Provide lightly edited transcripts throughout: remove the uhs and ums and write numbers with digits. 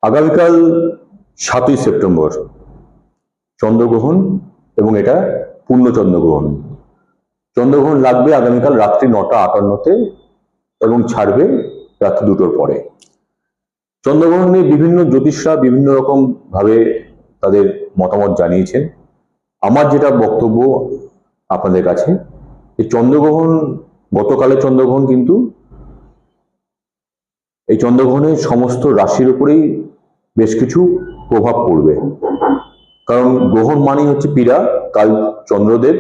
আগামীকাল 7ই সেপ্টেম্বর চন্দ্রগ্রহণ এবং এটা পূর্ণ চন্দ্রগ্রহণ। চন্দ্রগ্রহণ লাগবে আগামীকাল রাত্রি 9:58-তে এবং ছাড়বে রাত্রি 2টোর পরে। চন্দ্রগ্রহণ নিয়ে বিভিন্ন জ্যোতিষরা বিভিন্ন রকম ভাবে তাদের মতামত জানিয়েছেন। আমার যেটা বক্তব্য আপনাদের কাছে, এই চন্দ্রগ্রহণ, গতকালের চন্দ্রগ্রহণ কিন্তু এই চন্দ্রগ্রহণের সমস্ত রাশির উপরেই বেশ কিছু প্রভাব পড়বে। কারণ গ্রহণ মানেই হচ্ছে পীড়া, কাল চন্দ্রদেব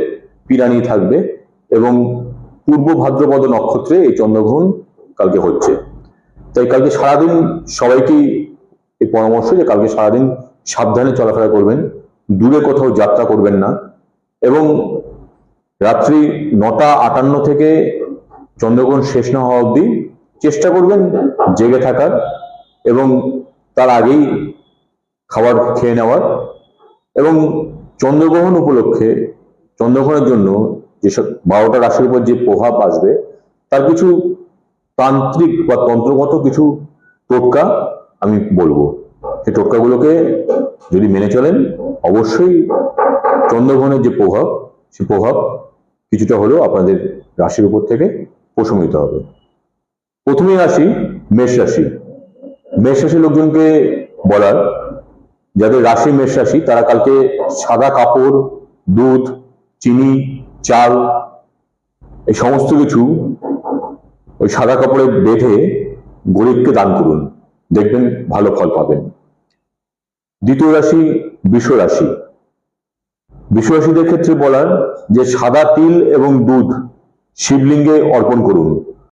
পীড়া নিয়ে থাকবে এবং পূর্ব ভাদ্রপদ নক্ষত্রে এই চন্দ্রগ্রহণ কালকে হচ্ছে। তাই কালকে সারাদিন সবাইকেই এই পরামর্শ যে কালকে সারাদিন সাবধানে চলাফেরা করবেন, দূরে কোথাও যাত্রা করবেন না এবং রাত্রি 9:58 থেকে চন্দ্রগ্রহণ শেষ না হওয়া অবধি চেষ্টা করবেন জেগে থাকার এবং তার আগেই খাবার খেয়ে নেওয়ার। এবং চন্দ্রগ্রহণ উপলক্ষে, চন্দ্রগ্রহণের জন্য যেসব 12টা রাশির উপর যে প্রভাব আসবে তার কিছু তান্ত্রিক বা তন্ত্রগত কিছু টোটকা আমি বলবো। সেই টোটকাগুলোকে যদি মেনে চলেন অবশ্যই চন্দ্রগ্রহণের যে প্রভাব, সেই প্রভাব কিছুটা হলেও আপনাদের রাশির উপর থেকে প্রশমিত হবে। প্রথমেই আসি মেষ রাশি। মেষ রাশির লোকজনকে বলার, যাদের রাশি মেষ রাশি তারা কালকে সাদা কাপড়, দুধ, চিনি, চাল এই সমস্ত কিছু ওই সাদা কাপড়ে বেঁধে গরিবকে দান করুন, দেখবেন ভালো ফল পাবেন। দ্বিতীয় রাশি বৃষ রাশি। বৃষ রাশিদের ক্ষেত্রে বলার যে সাদা তিল এবং দুধ শিবলিঙ্গে অর্পণ করুন।